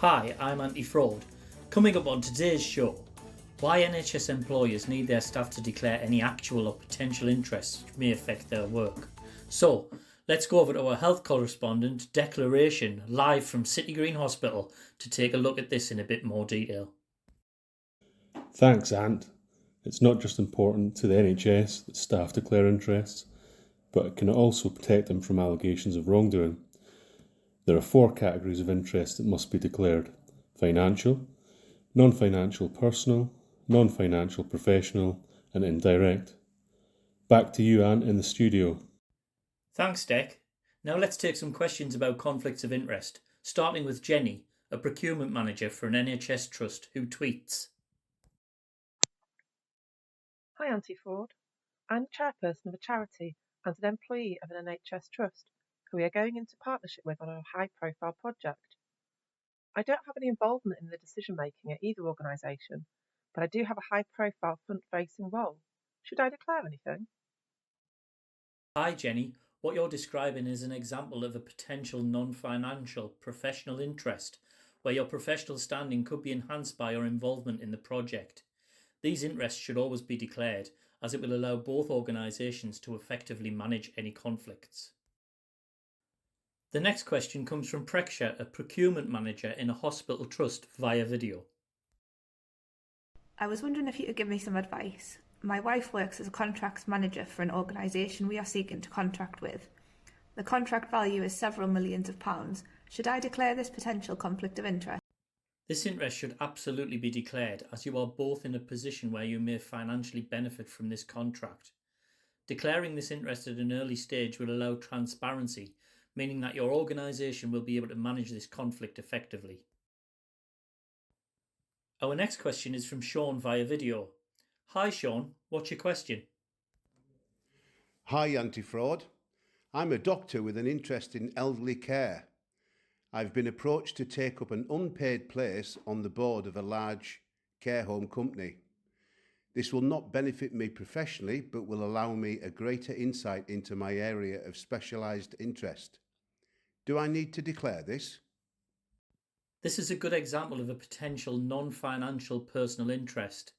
Hi, I'm Anti-Fraud. Coming up on today's show, why NHS employers need their staff to declare any actual or potential interests which may affect their work. So, let's go over to our health correspondent, Declaration, live from City Green Hospital, to take a look at this in a bit more detail. Thanks, Ant. It's not just important to the NHS that staff declare interests, but it can also protect them from allegations of wrongdoing. There are 4 categories of interest that must be declared: financial, non-financial personal, non-financial professional, and indirect. Back to you, Ant, in the studio. Thanks, Dec. Now let's take some questions about conflicts of interest, starting with Jenny, a procurement manager for an NHS trust, who tweets. Hi, Anti-Fraud. I'm the chairperson of a charity and an employee of an NHS trust who we are going into partnership with on a high-profile project. I don't have any involvement in the decision-making at either organisation, but I do have a high-profile front-facing role. Should I declare anything? Hi, Jenny. What you're describing is an example of a potential non-financial professional interest, where your professional standing could be enhanced by your involvement in the project. These interests should always be declared, as it will allow both organisations to effectively manage any conflicts. The next question comes from Preksha, a procurement manager in a hospital trust, via video. I was wondering if you could give me some advice. My wife works as a contracts manager for an organisation we are seeking to contract with. The contract value is several millions of pounds. Should I declare this potential conflict of interest? This interest should absolutely be declared, as you are both in a position where you may financially benefit from this contract. Declaring this interest at an early stage will allow transparency, meaning that your organisation will be able to manage this conflict effectively. Our next question is from Sean via video. Hi Sean, what's your question? Hi, Anti-Fraud. I'm a doctor with an interest in elderly care. I've been approached to take up an unpaid place on the board of a large care home company. This will not benefit me professionally, but will allow me a greater insight into my area of specialised interest. Do I need to declare this? This is a good example of a potential non-financial personal interest.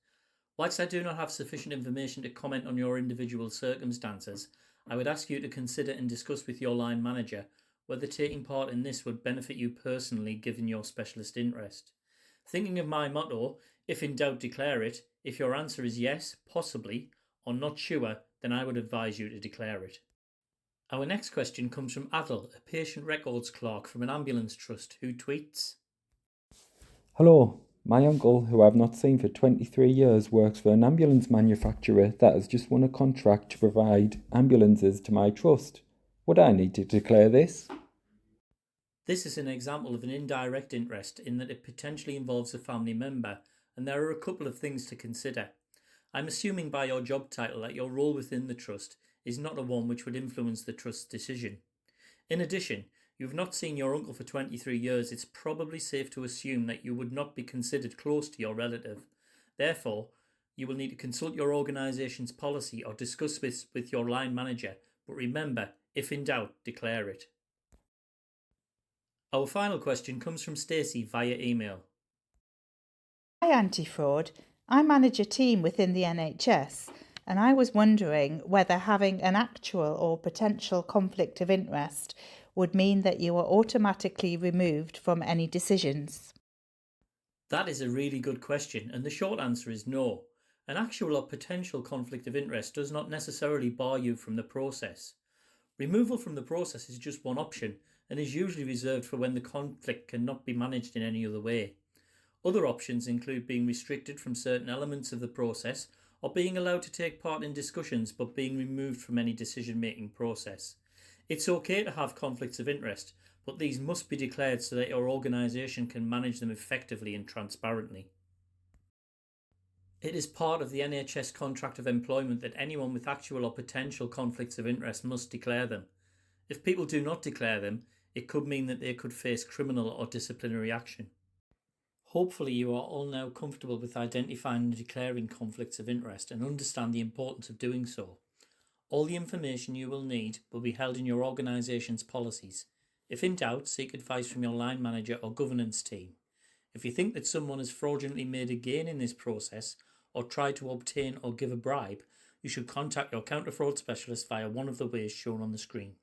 Whilst I do not have sufficient information to comment on your individual circumstances, I would ask you to consider and discuss with your line manager whether taking part in this would benefit you personally given your specialist interest. Thinking of my motto, if in doubt declare it, if your answer is yes, possibly, or not sure, then I would advise you to declare it. Our next question comes from Adil, a patient records clerk from an ambulance trust, who tweets. Hello, my uncle, who I've not seen for 23 years, works for an ambulance manufacturer that has just won a contract to provide ambulances to my trust. Would I need to declare this? This is an example of an indirect interest in that it potentially involves a family member, and there are a couple of things to consider. I'm assuming by your job title that your role within the trust is not a one which would influence the trust's decision. In addition, you've not seen your uncle for 23 years, it's probably safe to assume that you would not be considered close to your relative. Therefore, you will need to consult your organisation's policy or discuss this with your line manager, but remember, if in doubt, declare it. Our final question comes from Stacey via email. Hi, Anti-Fraud. I manage a team within the NHS, and I was wondering whether having an actual or potential conflict of interest would mean that you are automatically removed from any decisions. That is a really good question, and the short answer is no. An actual or potential conflict of interest does not necessarily bar you from the process. Removal from the process is just one option, and is usually reserved for when the conflict cannot be managed in any other way. Other options include being restricted from certain elements of the process, or being allowed to take part in discussions but being removed from any decision-making process. It's okay to have conflicts of interest, but these must be declared so that your organisation can manage them effectively and transparently. It is part of the NHS contract of employment that anyone with actual or potential conflicts of interest must declare them. If people do not declare them, it could mean that they could face criminal or disciplinary action. Hopefully you are all now comfortable with identifying and declaring conflicts of interest and understand the importance of doing so. All the information you will need will be held in your organisation's policies. If in doubt, seek advice from your line manager or governance team. If you think that someone has fraudulently made a gain in this process or tried to obtain or give a bribe, you should contact your counter-fraud specialist via one of the ways shown on the screen.